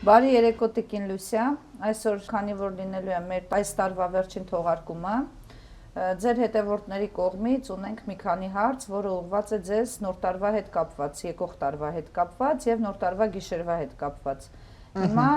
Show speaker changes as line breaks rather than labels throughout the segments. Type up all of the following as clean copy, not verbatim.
Բարի երեկո Տիկին Լուսիա, այսօր քանի որ լինելու է մեր այս տարվա վերջին թողարկումը, ձեր հետևորդների կողմից ունենք մի քանի հարց, որը ուղղված է ձեզ նոր տարվա հետ կապված, եկող տարվա հետ կապված եւ նոր տարվա գիշերվա հետ կապված։ Հիմա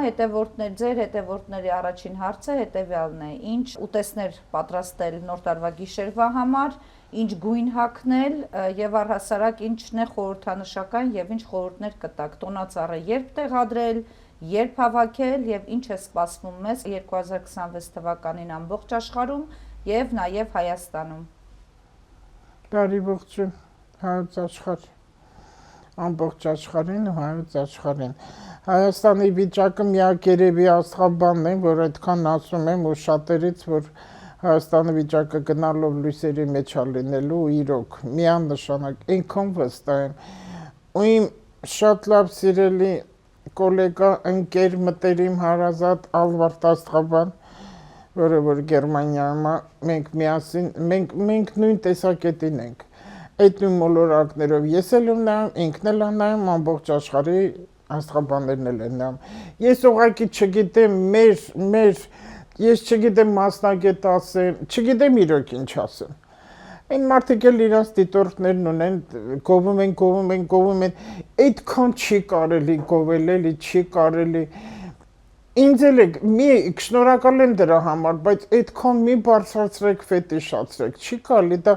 ձեր հետևորդների առաջին հարցը հետեւյալն է. ինչ ուտեսներ պատրաստել նոր տարվա գիշերվա համար, ինչ գույն հագնել եւ առհասարակ ինչն է խորհրդանշական եւ ինչ խորհուրդներ կտաք, տոնածառը երբ տեղադրել, երբ հավաքել եւ ինչ է սպասվում մեզ 2026 թվականին ամբողջ աշխարհում եւ նաեւ Հայաստանում։
Բարի ողջույն հայոց աշխարհ, ամբողջ աշխարհին ու հայոց աշխարհին։ Հայաստանի վիճակը միակ երևի աստղաբանն է, որ այդքան ասում եմ ու շատերից, որ Հայաստանի վիճակը գնալով լույսերի մեջ է լինելու ու իրոք միանշանակ այնքան վստահ եմ։ Ու իմ շատ լավ սիրելի կոլեգա, ընկեր, մտերիմ, հարազատ Ալվարդ աստղաբան, որը որ Գերմանիայում է, մենք միասին, մենք նույն տեսակետին ենք։ Այդ նույն մոլորակներով ես էլ եմ նայում, ինքն էլ է նայում, ամբողջ աշխարհի աստղաբաններն էլ են նայում։ Ես ուղղակի չգիտեմ ես չգիտեմ մասնագետ ասեմ, չգիտեմ իրոք ինչ ասեմ։ Այն մարդիկ էլ իրենց դիտորդներն ունեն, գովում են, այդքան չի կարելի գովել, էլի չի կարելի։ Ինձ էլ եք, մի շնորհակալ եմ դրա համար, բայց այդքան մի բարձրացրեք, ֆետիշացրեք, չի կարելի, դա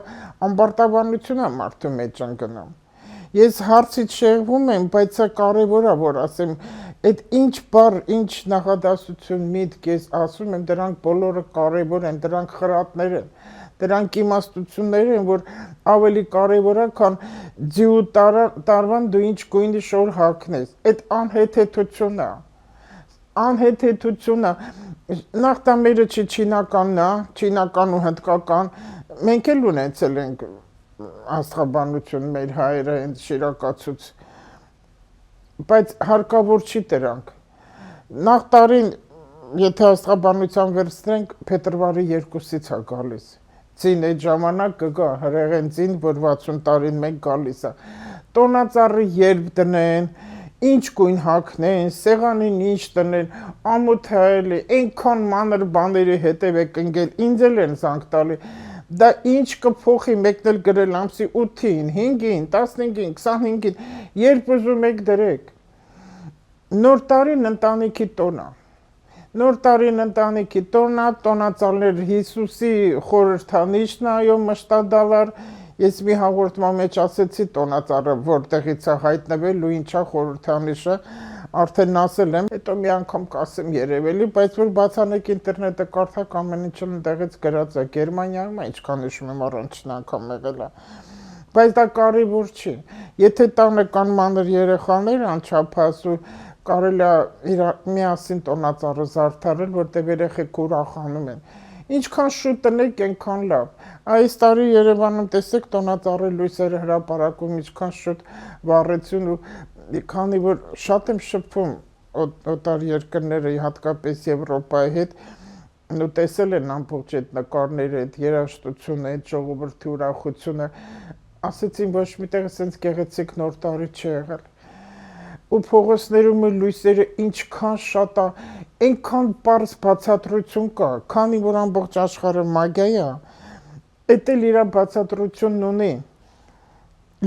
ամբարտավանություն է մարդու մեջ ընկնում։ Ես հարցից շեղվում եմ, բայց սա կարևոր է, որ ասեմ, այդ ինչ բառ, ինչ նախադասություն միտք ես ասում եմ, դրանք բոլորը կարևոր են, դրանք խրատներ են, դրանք իմաստություններ են, որ ավելի կարևոր է, քան ձիու տարվան դու ինչ գույնի շոր հագնես։ Այդ անհեթեթությունն է, նախ դա մերը չի չինականն է, չինական ու հնդկական, մենք էլ ունեցել ենք աստղաբանություն մեր հայերը հենց շիրակացուց, բայց հարկավոր չի դրանք։ Նախ տարին, եթե աստղաբանության վերցնենք, փետրվարի 2-ից է գալիս։ Ձին այդ ժամանակ կգա հրեղեն ձին, որ 60 տարին մեկ գալիս է։ Տոնածառը երբ դնեն, ինչ գույն հագնեն, սեղանին ինչ տնեն, ամոթայելի, այնքան մանր բաների հետև եք ընկել, ինձ էլ են զանգ տալի։ Դա ինչ կփոխի, մեկն էլ գրել ամսի 8-ին, 5-ին, 15-ին, 25-ին, երբ ուզում եք դրեք։ Նոր տարին ընտանիքի տոն է։ Նոր տարին ընտանիքի տոն է, տոնածառներ Հիսուսի խորհրդանիշն է, այո, մշտադալար։ Ես մի հաղորդման մեջ ասեցի տոնածառը որտեղից է հայտնվել ու ինչա խորհրդանիշը, արդեն ասել եմ, հետո մի անգամ կասեմ երևելի, բայց որ բացանեք ինտերնետը կարդաք, ամեն ինչը այնտեղից գրած է, Գերմանիայում ինչքան հիշում եմ առաջին անգամ եղել է։ Բայց դա կարևոր չի։ Եթե տանը կան մանր երեխաներ անչափահաս ու կարելի է միասին տոնածառը զարդարել, որտեղ երեխեք ուրախանում են։ Ինչքան շուտ տնեք, այնքան լավ։ Այս տարի Երևանում տեսեք տոնածառի լույսերը հրապարակում ինչքան շուտ վառեցին ու քանի որ շատ եմ շփվում օտար երկրների, հատկապես Եվրոպայի հետ, ու տեսել են ամբողջ այդ նկարները, այդ երաժշտությունը, այդ ժողովրդի ուրախությունը, ասեցին ոչ միտեղ ասենց գեղեցիկ նոր տարի չի եղել։ Ու փողոցներում լույսերը ինչքան շատ է, այնքան պարզ բացատրություն կա, քանի որ ամբողջ աշխարհը մագիա է, այդ էլ իր բացատրությունն ունի։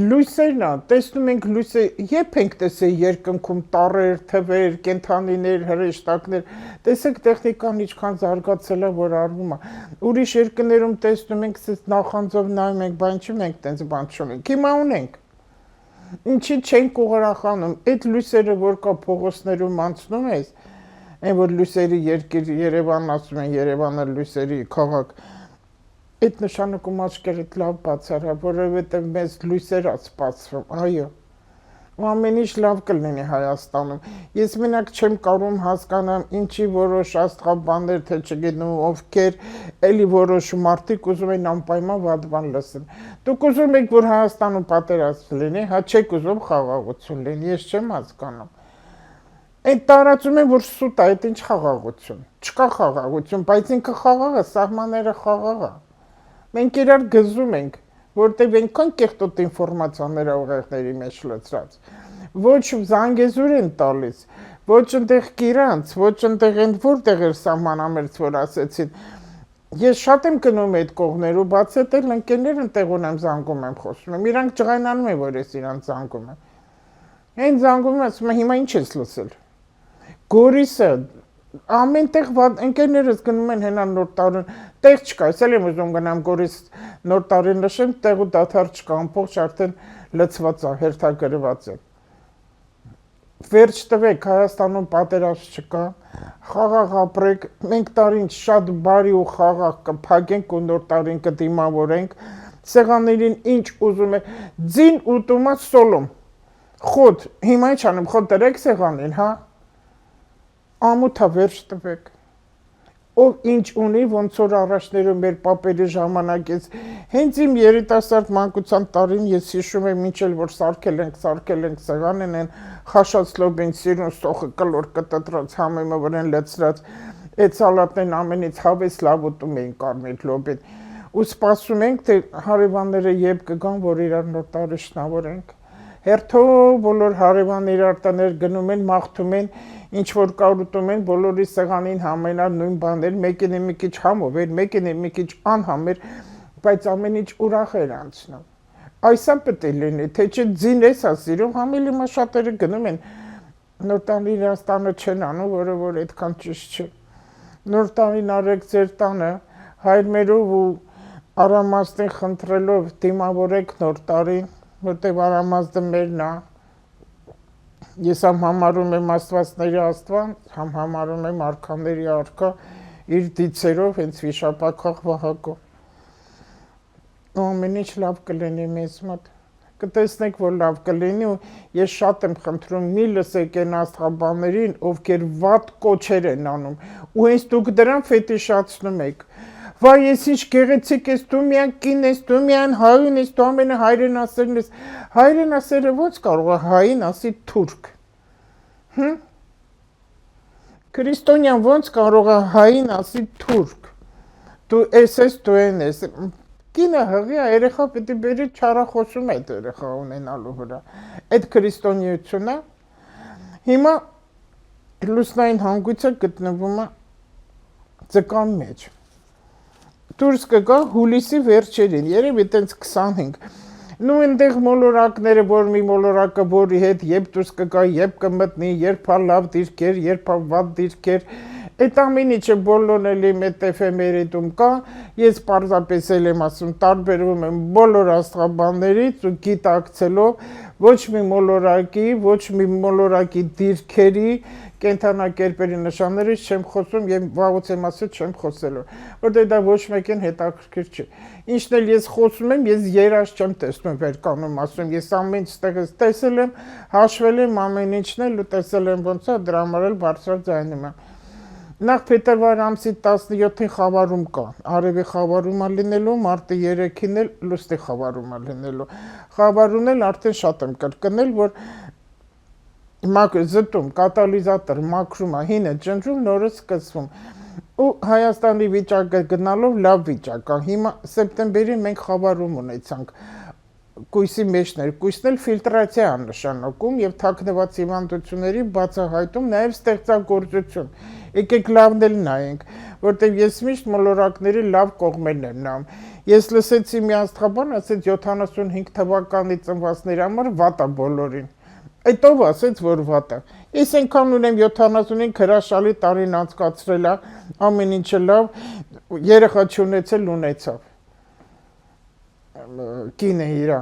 Լույսերն է, տեսնում ենք լույսը, երբ ենք տեսել երկնքում տառեր, թվեր, կենդանիներ, հրեշտակներ, տեսեք տեխնիկան ինչքան զարգացել է, որ արվում է։ Ուրիշ երկրներում տեսնում ենք, նախանձով նայում ենք, բան չի, մենք տենց բան չունենք, հիմա ունենք։ Ինչի չենք ուրախանում, այդ լույսերը, որ կա փողոցներում անցնում ես, այն որ լույսերի երկիր Երևան ասում են, Երևանը լույսերի քաղաք, այդ նշանակում աչքերդ լավ բացարա, որովհետև մեզ լույսեր է սպասվում, այո, ու ամեն ինչ լավ կլինի Հայաստանում։ Ես մենակ չեմ կարող հասկանամ, ինչի որոշ աստղաբաններ, թե չգիտեմ ովքեր, էլի որոշ մարդիկ ուզում են անպայման վատ բան լսեն։ Դուք ուզում եք, որ Հայաստանում պատերազմ լինի, հա չեք ուզում խաղաղություն լինի, ես չեմ հասկանում։ Այդ տարածում են, որ սուտ է, այդ ինչ խաղաղություն։ Չկա խաղաղություն, բայց ինքը խաղաղ է, սահմանները խաղաղ է։ Մենք իրար գզում ենք, որտեղ այնքան կեղտոտ ինֆորմացիաներ ա ուղեղների մեջ լցրած։ Ոչ զանգեզուր են տալիս, ոչ ընդեղ Կիրանց, ոչ ընդեղ ընդ որտեղ էր սահմանամերձ, որ ասեցին։ Ես շատ եմ գնում այդ կողմերու, բաց այդ էլ ընկերներ ընտեղ ունեմ զանգում եմ խոսում եմ, իրանք ջղայնանում են, որ ես իրանք զանգում եմ։ Այն զանգում եմ, ասում եմ, հիմա ինչ ես լսել։ Գորիսը ամենտեղ ընկերներս գնում են հենա նոր տարին, տեղ չկա, ես էլ եմ ուզում գնամ Գորիս նոր տարին նշեմ, տեղու դադար չկա, ամբողջ արդեն լցված է, հերթագրված է։ Վերջ տվեք, Հայաստանում պատերազմ չկա, խաղաղ ապրեք, մենք տարին շատ բարի ու խաղաղ կփակենք ու նոր տարին կդիմավորենք, սեղաններին ինչ ուզում է, ձին ուտումա սոլում, խոտ, հիմա ինչ անեմ, խոտ դրեք սեղանին, հա, ամութա վերջ տվեք, ով ինչ ունի, ոնց որ առաջներում մեր պապերի ժամանակից, հենց իմ երիտասարդ մանկության տարին ես հիշում եմ ինչ էլ որ սարքել ենք սեղանին են խաշած լոբին սիրուն սոխը կլոր կտտրած համեմը վրեն լծրած, այդ սալատներն ամենից հավես լավ ուտում էին կարմիր լոբին, ու սպասում ենք, թե հարևանները երբ կգան, որ իրար նոր տարի շնորհենք, հերթով բոլոր հարևան իրար տներ գնում են, մաղթում են, ինչ որ կար ուտում են, բոլորի սեղանին համենար նույն բաներ, մեկին մի քիչ համով էր, մեկին մի քիչ անհամ էր, բայց ամեն ինչ ուրախ էր անցնում։ Այսա պետք է լինի, թե չէ ձին ես ասիրում, համելի մա շատերը գնում են, նոր տարին իրաց տանը չեն անում, որը որ այդքան ճիշտ չէ։ Նոր տարին արեք ձեր տանը, հայրմերով ու արամաստին խնդրելով դիմավորեք նոր տարին, որտեղ արամազդը մերն է։ Ես համ համարում եմ աստվածների աստված, համ համարում եմ արքաների արքա իր դիցերով, հենց վիշապաքաղ Վահագով։ Ամեն ինչ լավ կլինի մեզ մոտ։ Կտեսնեք, որ լավ կլինի ու ես շատ եմ խնդրում, մի լսեք այն աստղաբաններին, ովքեր վատ կոչեր են անում, ու հենց դուք դրան ֆետիշացնում եք։ Վայ, ես ինչ գեղեցիկ ես, դու միայն կին ես, դու միայն հայուն ես, դու ամենը հայրենասերն ես։ Հայրենասերը ոնց կարող է հային ասի թուրք։ Քրիստոնյան ոնց կարող է հային ասի թուրք։ Դու ես, դու ես։ Կինը հղի է, երեխա պետք է բերի չարախոսում այդ երեխա ունենալու վրա։ Այդ քրիստոնեությունը հիմա լուսնային հանգույցը գտնվում է ձկան մեջ։ Դուրս կգա հուլիսի վերջերին, երևի տենց 25, նու ընդեղ մոլորակները, որ մի մոլորակը որի հետ երբ դուրս կգա, երբ կմտնի, երբ հա լավ դիրքեր, երբ հա վատ դիրքեր, այդ ամեն ինչը բոլորն էլի մետ էֆեմերիտում կա, ես պարզապես էլ եմ ասում, տարբերվում եմ բոլոր աստղաբաններից ու գիտակցելով, ոչ մի մոլորակի դիրքերի, կենթանակերպերի նշաններից չեմ խոսում եւ վաղուց եմ ասել չեմ խոսելու, որտեղ դա ոչ մեկին հետաքրքիր չի։ Ինչն էլ ես խոսում եմ, ես երազ չեմ տեսնում վերկանում, ասում ես ամեն ինչտեղից տեսել եմ, հաշվել եմ ամեն ինչն էլ ու տեսել եմ ոնց է, դրա համար էլ բարձրաձայնում եմ։ Նախ փետրվար ամսի 17-ին խավարում կա, արևի խավարում է լինելու, մարտի 3-ին էլ լուսնի խավարում է լինելու։ Խավարուն էլ արդեն շատ եմ կրկնել, որ զտում, կատալիզատոր, մաքրում է, հինը ջնջում, նորը սկսվում։ Ու Հայաստանի վիճակը գնալով լավ վիճակ է։ Հիմա սեպտեմբերին մենք խավարում ունեցանք կույսի մեջներ, կույսն էլ ֆիլտրացիա է նշանակում եւ թաքնված հիվանդությունների բացահայտում, նաեւ ստեղծագործություն։ Եկեք լավն էլ նայենք, որտեղ ես միշտ մոլորակների լավ կողմերն եմ նայում։ Ես լսեցի մի աստղաբան, ասեց 75 թվականի ծնվածների համար վատ է բոլորին։ Այդ ով ասեց, որ վատ է։ Ես այնքան ունեմ 75 հրաշալի տարին անցկացրել է, ամեն ինչը լավ, երեխա չունեցել ունեցավ։ Կինը իրա։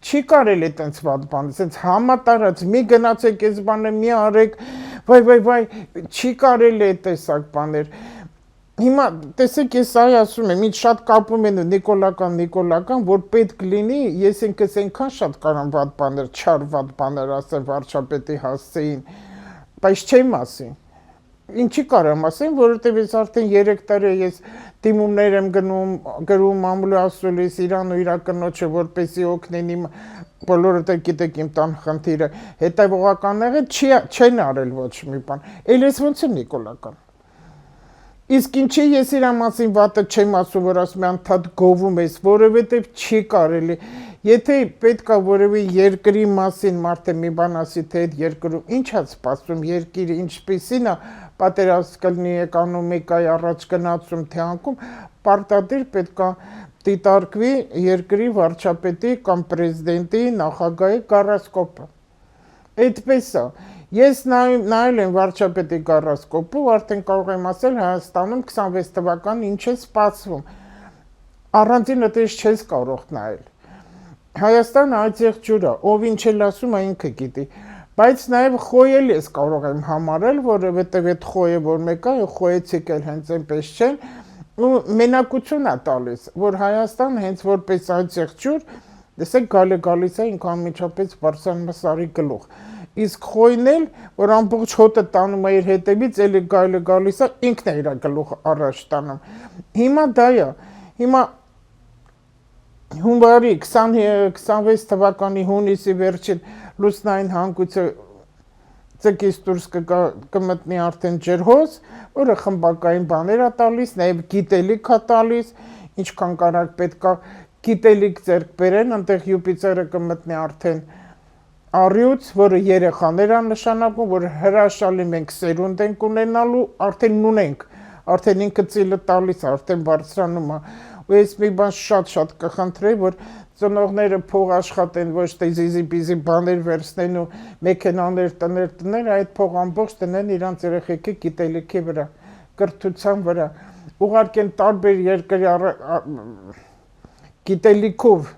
Չի կարելի տենց վատ բան, ասենց համատարած, մի գնացեք այս բանը, մի արեք, վայ, չի կարելի այդ տեսակ բաներ։ Հիմա տեսեք ես այ ասում եմ, ինչ շատ կապում են նիկոլական, որ պետք լինի, ես ինքս այնքան շատ կարամ վատ բաներ, չար վատ բաներ ասել վարչապետի հասցեին, բայց չեմ ասի։ Ինչի կարամ ասեմ, որովհետև ես արդեն 3 տարի ես դիմումներ եմ գրում մամուլի ասուլիս իրան ու իրա կնոջը, որպեսզի օգնեն իմ բոլորը դե գիտեք իմ տան խնդիրը, հետևողականները չեն արել ոչ մի բան։ Էլ ես ոնց եմ նիկոլական։ Իսկ ինչի ես իրա մասին վատը չեմ ասում, որ ասում եմ անդադ գովում ես, որովհետև չի կարելի։ Եթե պետք է որևէ երկրի մասին մարդը մի բան ասի, թե այդ երկրում ինչ է սպասում, երկիրը ինչպիսին է, պատերազմ կլինի, էկոնոմիկայի առաջ գնացում, թե անկում, պարտադիր պետք է դիտարկվի երկրի վարչապետի կամ պրեզիդենտի, նախագահի գարոսկոպը։ Այդպես է։ Ես նայել եմ վարչապետի գարոսկոպը, արդեն կարող եմ ասել Հայաստանում 26 թվական ինչ է սպասվում։ Առանձին այդպես չես կարող նայել։ Հայաստանը այդեղ ջուր է, ով ինչ էլ ասում է ինքը գիտի։ Բայց նաև խոյել ես կարող եմ համարել, որովհետև այդ խոյը որ մեկը խոյեցիկ էլ հենց այնպես չեն, ու մենակություն է տալիս, որ Հայաստան հենց որպես այդեղ ջուր, տեսեք գալիս է ինքան միջապես բարձրանում Սարի գլուխ։ Իսկ խոյն էլ, որ ամբողջ հոտը տանում է իր հետևից, էլի գալիս է, ինքն է իր գլուխը առաջ տանում։ Հիմա դա է։ Հիմա հունվարի 26 թվականի հունիսի վերջին լուսնային հանգույցը ծկից դուրս կմտնի արդեն ջրհոս, որը խմբակային բաներ է տալիս, նաև գիտելիք է տալիս, ինչքան կարակ պետք է գիտելիք ձեռք բերեն, այնտեղ Յուպիտերը կմտնի արդեն առյուծ, որը երեխաներ է նշանակում, որ հրաշալի մենք սերունդ ենք ունենալու, արդեն ունենք, արդեն ինքը ծիլը տալիս, արդեն բարձրանում է, ու ես մի բան շատ կխնդրեի, որ ծնողները փող աշխատեն, ոչ թե զիզի-բիզի բաներ վերցնեն ու մեքենաներ, տներ, այդ փող ամբողջ տնեն իրանց երեխեքի գիտելիքի վրա, կրթության վրա, ուղարկեն տարբեր երկրի գիտելիքով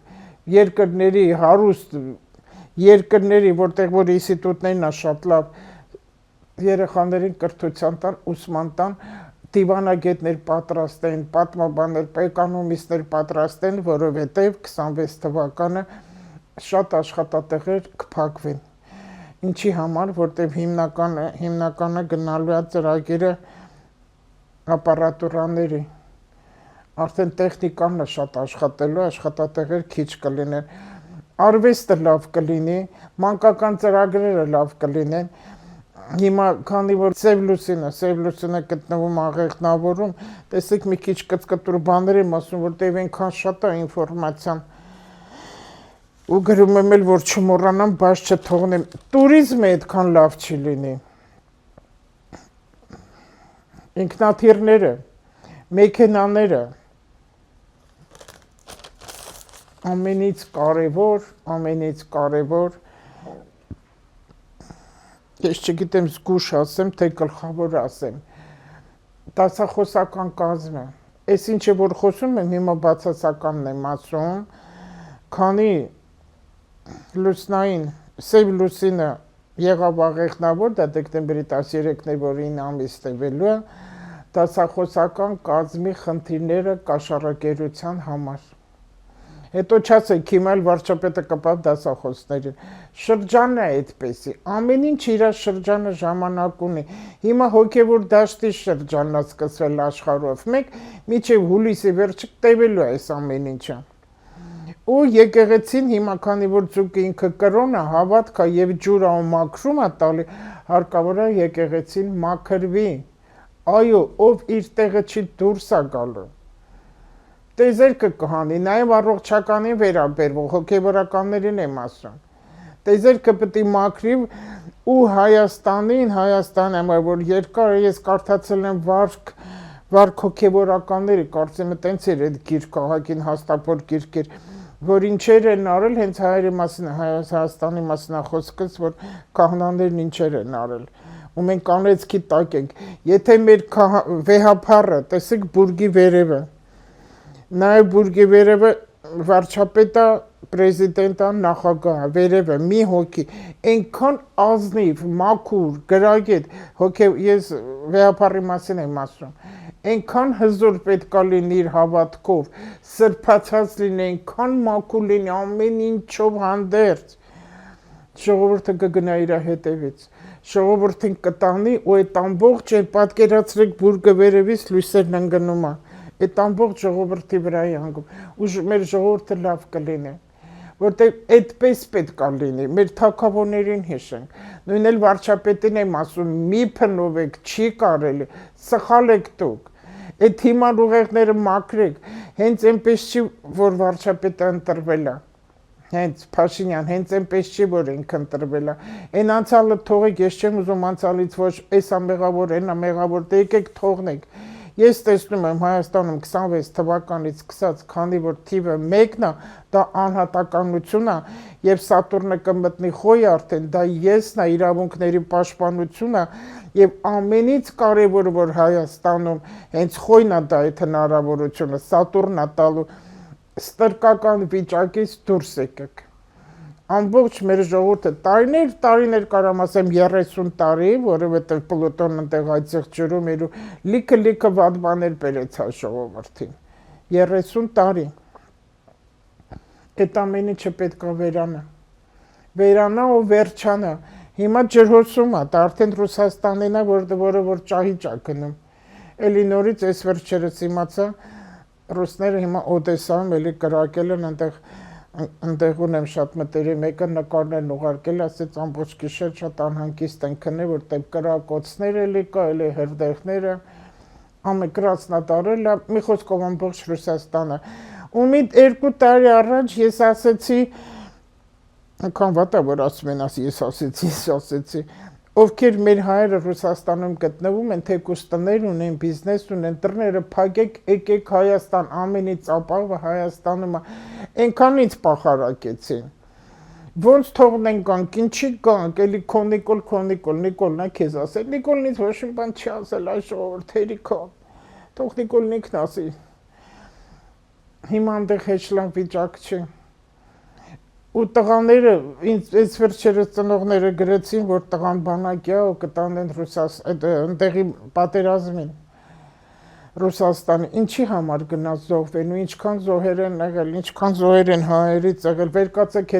երկրների հարուստ երկրների, որտեղ որ ինստիտուտներն է շատ լավ երեխաներին կրթության տան, ուսման տան, դիվանագետներ պատրաստեն, պատմաբաններ, էկոնոմիստներ պատրաստեն, որովհետև 26 թվականը շատ աշխատատեղեր կփակվեն։ Ինչի համար, որտև հիմնականը գնալու է ծրագիրը ապարատուրաների, արդեն տեխնիկան է շատ աշխատելու, աշխատատեղեր քիչ կլինեն, արվեստը լավ կլինի, մանկական ծրագրերը լավ կլինեն, հիմա քանի որ Սև լուսինը գտնվում աղեղնավորում, տեսեք մի քիչ կծկտուր բաներ եմ ասում, որտեղ այնքան շատ է ինֆորմացիան, ու գրում եմ էլ, որ չմոռանամ, բայց չթողնեմ, տուրիզմը այդքան լավ չի լինի, ինքնաթիռները, մեքենաները, ամենից կարևոր, ես չգիտեմ զգուշ ասեմ, թե գլխավոր ասեմ, դասախոսական կազմը, այս ինչը որ խոսում եմ, հիմա բացասականն եմ ասում, քանի լուսնային, Սև լուսինը եղավ աղեղնավոր, դա դեկտեմբերի 13-ն է, որ 9 ամիս տևելու է, դասախոսական կազմի խնդիրները կաշառակերության համար։ Հետո չասեք, հիմա էլ վարչապետը կպավ դասախոսներին, շրջանն է այդպեսի, ամեն ինչ իր շրջանը ժամանակ ունի, հիմա հոգևոր դաշտի շրջանն է սկսվել աշխարհով, մեկ մինչև հուլիսի վերջը տևելու է այս ամեն ինչը։ Ու եկեղեցին հիմա քանի որ ձուկը ինքը կրոն է, հավատք է եւ ջուր է ու մաքրում է տալի, հարկավոր է եկեղեցին մաքրվի։ Այո, ով իր տեղը չի դուրս է գալու։ Տեզերքը կհանի, նաև առողջականին վերաբերվող հոգևորականներին եմ ասում։ Տեզերքը պետք է մաքրի ու Հայաստանը, որ երկար ես կարդացել եմ վարք հոգևորականների, կարծեմ տենց էր այդ գիրքը, ահագին հաստափոր գիրք էր, որ ինչեր են արել, հենց Հայաստանի մասին է խոսքս, որ քահանաներն ինչեր են արել։ Ու մենք անեծքի տակ ենք։ Եթե մեր վեհափառը, տեսեք բուրգի վերևը, նաև բուրգի վերևը վարչապետը, պրեզիդենտը, նախագահը, վերևը մի հոգի, այնքան ազնիվ, մաքուր, գրագետ, ես վեհափառի մասին եմ ասում, այնքան հզոր պետք է լինի իր հավատքով, սրբացած լինի, այնքան մաքուր լինի, ամեն ինչով հանդերձ, ժողովուրդը կգնա իր հետևից, ժողովուրդին կտանի ու այդ ամբողջ պատկերացրեք բուրգը վերևից լույսերն ընկնում է, այդ ամբողջ ժողովրդի վրա է հանգում, ու մեր ժողովուրդը լավ կլինի, որտեղ այդպես պետք է լինի, մեր թագավորներին հիշենք, նույն էլ վարչապետին եմ ասում, մի փնովեք, չի կարելի, սխալ եք դուք, այդ հիմար ուղեղները մաքրեք, հենց այնպես չի, որ վարչապետը ընտրվել է, Հենց Փաշինյան, հենց այնպես չի, որ ինքն տրվել է։ Այն անցյալը թողեք, ես չեմ ուզում անցյալից ոչ էսա մեղավոր, այնա մեղավոր, դե եկեք թողնենք։ Ես տեսնում եմ Հայաստանում 26 թվականից սկսած, քանի որ թիվը 1-ն է, դա անհատականություն է, եւ Սատուրնը կմտնի խոյ արդեն, դա եսն է, իրավունքների պաշտպանություն է, եւ ամենից կարեւորը, որ Հայաստանում հենց խոյն է դա այդ հնարավորությունը, Սատուրնն է տալու ստրկական վիճակից դուրս եկեք։ Ամբողջ մեր ժողովուրդը տարիներ կարամ ասեմ 30 տարի, որովհետև Պլուտոնն այնտեղ այդտեղ ջրում էր ու լիքը վատ բաներ բերեց հա ժողովրդին։ 30 տարի։ Այդ ամենը չպետք է վերանա։ Վերանա ու վերջանա։ Հիմա ջրհոսում է, դա արդեն Ռուսաստանին է, որը որ ճահիճ է գնում։ Էլի նորից այս վերջերս իմացա ռուսները հիմա Օդեսայում էլի կրակել են այնտեղ ունեմ շատ մտերի մեկը նկարներն ուղարկել, ասեց ամբողջ գիշեր շատ անհանգիստ են քնել, որտեղ կրակոցներ էլի կա, էլի հրդեհները, ամեկրացնա տարել, մի խոսքով ամբողջ Ռուսաստանը։ Ու մի 2 տարի առաջ ես ասեցի, այնքան վատ է, որ ասում են, ես ասեցի, ովքեր մեր հայերը Ռուսաստանում գտնվում են, թեկուզ տներ ունեն, բիզնես ունեն, դռները փակեք, եկեք Հայաստան, ամենից ապահովը Հայաստանում է, այնքան ինձ պախարակեցին։ Ոնց թողնենք գանք, ինչի գանք, էլի քո Նիկոլն է քեզ ասել, Նիկոլն ինձ ոչ մի բան չի ասել, այս ժողովրդերի քո, թող Նիկոլն ինքն ասի։ Հիմա այնտեղ հեչ լավ վիճակ չի։ Ու տղաները, ինձ այս վերջերս ծնողները գրեցին, որ տղան բանակի է ու կտանեն այնտեղի պատերազմին Ռուսաստանի, ինչի համար գնաց զոհվեն ու ինչքան զոհեր են եղել, ինչքան զոհեր են հայերից եղել, վերկացեք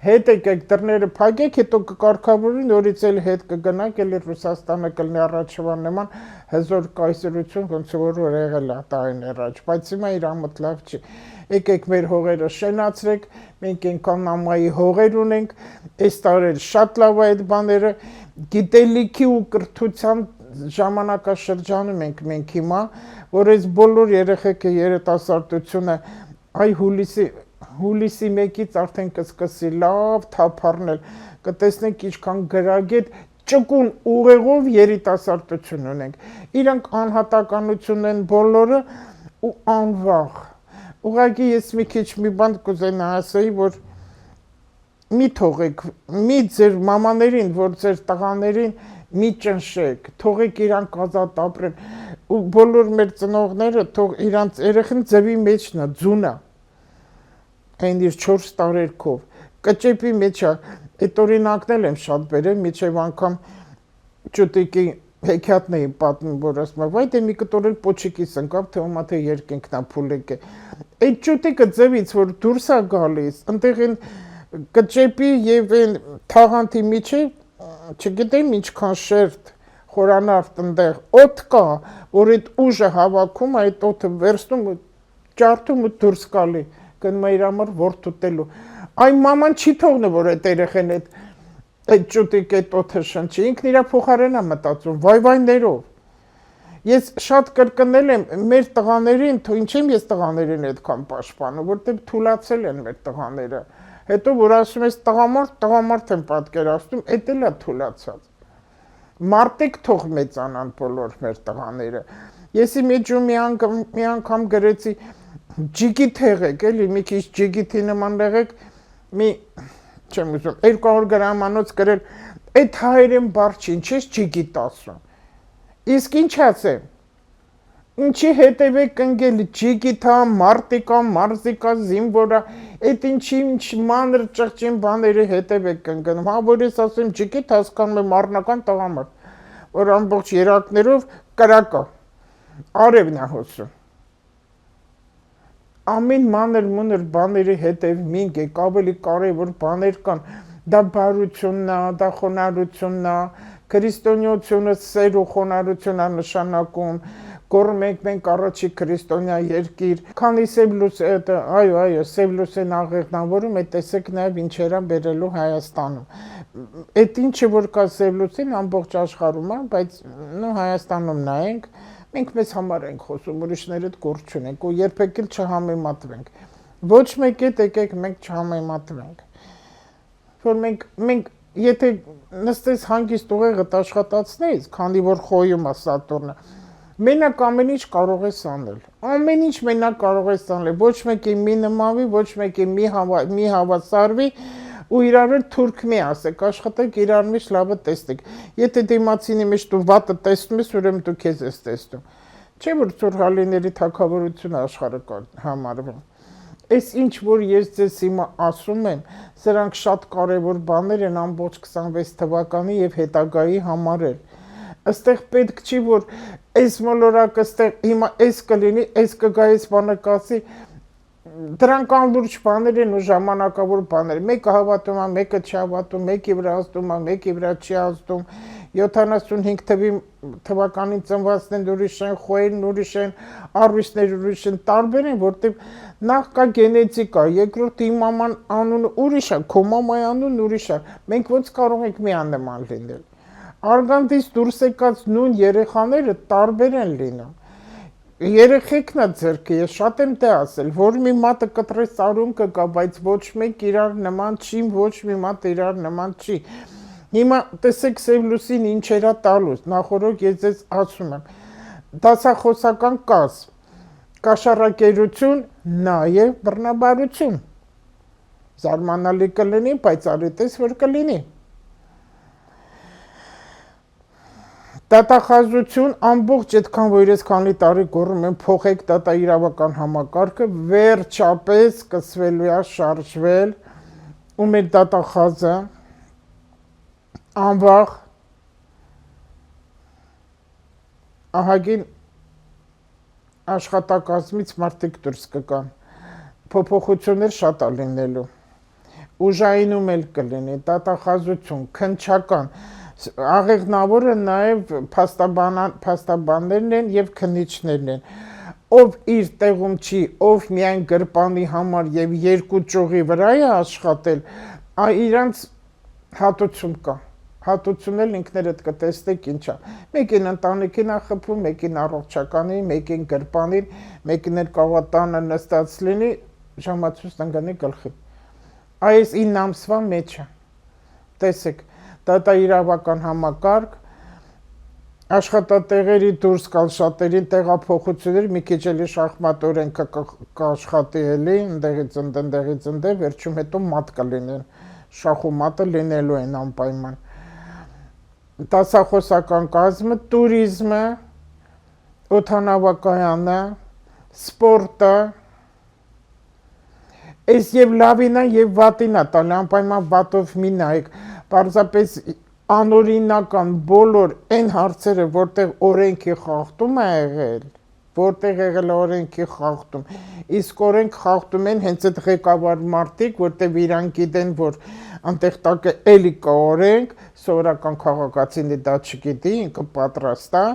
հետ եկեք, դռները փակեք, հետո կկարգավորի, նորից էլ հետ կգնաք, էլի Ռուսաստանը կլինի առաջվա նման հզոր կայսրություն, ոնց որ եղել է տարին առաջ, բայց հիմա իր ամոթ լավ չի։ Եկեք մեր հողերը շենացրեք, մենք այնքան նամայի հողեր ունենք, այս տարեր շատ լավ է այդ բաները, գիտելիքի ու կրթության ժամանակաշրջանում ենք մենք հիմա, որ այս բոլոր երեխեքը երիտասարդությունը այ հուլիսի 1-ից արդեն կսկսի լավ թափառնել, կտեսնենք ինչքան գրագետ ճկուն ուղեղով երիտասարդություն ունենք, իրանք անհատականություն են բոլորը ու անվաղ։ Ուղղակի ես մի քիչ մի բան կուզենա ասեի, որ մի թողեք, մի ձեր մամաներին, որ ձեր տղաներին մի ճնշեք, թողեք իրանք ազատ ապրեն, ու բոլոր մեր ծնողները թող իրանց երեխան ձևի մեջն է, ձուն է, այն իր 4 տարերքով, կճեպի մեջ է, այդ օրինակներ եմ շատ բերել, միջև անգամ ճուտիկի հեքիաթն էին պատմում, որ ասում եմ, վայ դե մի կտորել պոչիկիս ընկավ, թե ումա թե երկինքն է փուլեք է։ Այդ ճուտիկը ձևից, որ դուրս է գալիս, ընդեղ են կճեպի և են թաղանթի միջև, չգիտեմ ինչքան շերտ, խորանարդ ընդեղ, օդ կա, որ այդ ուժը հավաքում, այդ օդը վերցնում, ջարդում ու դուրս գալի, գնում է իր համար ворդ ուտելու։ Այն մաման չի թողնի, որ այդ երեխեն այդ ճուտիկ այդ օդը շնչի, ինքն իրա փոխարեն է մտածում, վայվայներով։ Ես շատ կրկնել եմ մեր տղաներին, ինչ եմ ես տղաներին այդքան պաշտպանում, որտեղ թուլացել են մեր տղաները։ Հետո որ ասում ես տղամարդ եմ պատկերացնում, էդ էլ է թուլացած։ Մարտիկ թող մեծանան բոլոր մեր տղաները։ Եսի մեջում մի անգամ գրեցի ջիգիթ եղեք, էլի մի քիչ ջիգիթի նման եղեք, մի չեմ ուզում 200 գրամանոց գրել, այդ հայերեն բառ չի, ինչ ես ջիգիթ ասում։ Իսկ ինչ ասեմ։ Ինչի հետևեք ընկել ջիգիթա, մարտիկա, մարզիկա, զինվորա, այդ ինչ մանր ճղճին բաների հետևեք ընկնում։ Հա որ ես ասեմ ջիգիթ հասկանում եմ առնական տղամարդ, որ ամբողջ երակներով կրակա։ Արևն է հոսում։ Ամեն մանր բաների հետև մինք եք, ավելի կարևոր բաներ կան, դա բարությունն է, դա խոնարհությունն է, քրիստոնեությունը սեր ու խոնարհություն է նշանակում, գոռում ենք մենք առաջի քրիստոնյա երկիր, քանի սև լուսեն աղեղնավորում է, տեսեք նաև ինչեր են բերելու Հայաստանում։ Այդ ինչը որ կա սև լուսին ամբողջ աշխարհում է, բայց Հայաստանում նայենք, մենք մեզ համար ենք խոսում, ուրիշները գործ չունենք ու երբեք էլ չհամեմատվենք։ Ոչ մեկ հետ եկեք մենք չհամեմատվենք։ Որ մենք եթե նստես հանգիստ ուղեղդ աշխատացնես, քանի որ խոյում է Սատուրնը, մենակ ամեն ինչ կարող ես անել։ Ամեն ինչ մենակ կարող ես անել։ Ոչ մեկի մի նմանվի, ոչ մեկի մի հավասարվի ու իրար թուրք մի ասեք, աշխատեք իրար մեջ լավը տեսնեք։ Եթե դիմացինի մեջ դու վատը տեսնում ես, ուրեմն դու քեզ ես տեսնում։ Չէ՞ որ ծուրհալիների թագավորությունը աշխարհը համարվում։ Այս ինչ որ ես ձեզ հիմա ասում եմ, սրանք շատ կարևոր բաներ են ամբողջ 26 թվականի եւ հետագայի համար։ Այստեղ պետք չի որ այս մոլորակը այստեղ հիմա այս կլինի, այս կգա այս բանը կասի, դրանք անլուրջ բաներ են ու ժամանակավոր բաներ։ Մեկը հավատում է, մեկը չհավատում, մեկի վրա ազդում է, մեկի վրա չի ազդում։ 75 թվականին ծնվածներն ուրիշ են, խոյերն ուրիշ են, առույցներ ուրիշ են, տարբեր են, որտեղ նախ կա գենետիկա, երկրորդ իմ մաման անունը ուրիշ է, քո մամայի անունն ուրիշ է։ Մենք ոնց կարող ենք միանման լինել։ Արգանդից դուրս եկած նույն երեխաները տարբեր են լինում։ Երեխեքն է ձեռքը, ես շատ եմ դե ասել, որ մի մատը կտրես արում կգա, բայց ոչ մեկ իրար նման չի, ոչ մի մատ իրար նման չի։ Հիմա տեսեք Սև լուսին ինչերա տալուց, նախորդ ես ձեզ ասում եմ, դասախոսական կազմ, կաշառակերություն, նաև բռնաբարություն, զարմանալի կլինի, բայց արիտես որ կլինի։ Դատախազություն ամբողջ այդքան որ ես քանի տարի գոռում եմ փոխեք դատա իրավական համակարգը, վերջապես սկսվելու է շարժվել ու մեր դատախազը անվաղ ահագին աշխատակազմից մարդիկ դուրս կգան, փոփոխություններ շատ է լինելու, ուժայինում էլ կլինի, դատախազություն, քննչական, աղեղնավորը նաև փաստաբաններն են եւ քննիչներն են, ով իր տեղում չի, ով միայն գրպանի համար եւ երկու ճյուղի վրա է աշխատել, իրանց հատուցում կա, հատուցումն ինքներդ կտեսնեք ինչա, մեկին ընտանիքին է խփում, մեկին առողջականի, մեկին գրպանին, մեկին էլ կարող տանը նստած լինի, ժամացույց տնկանի գլխին, այս 9 ամսվա մեջ է, տեսեք, դատա իրավական համակարգ, աշխատատեղերի դուրս գալ շատերին տեղափոխություններ, մի քիչ էլի շախմատ օրենքը կաշխատի էլի, ընդեղից ընդեղ, վերջում հետո մատ կլինեն, շախ ու մատը լինելու են անպայման։ Դասախոսական կազմը, տուրիզմը, օդանավակայանը, սպորտը, այս եւ լավին է եւ վատին է տալի, անպայման վատով մի նայեք, պարզապես անօրինական բոլոր այն հարցերը, որտեղ օրենքի խախտում է եղել, որտեղ եղել է օրենքի խախտում, իսկ օրենք խախտում են հենց այդ ղեկավար մարդիկ, որտեղ իրանք գիտեն, որ անտեղ տակը էլի կա օրենք, սովորական քաղաքացին դա չգիտի, ինքը պատրաստ է,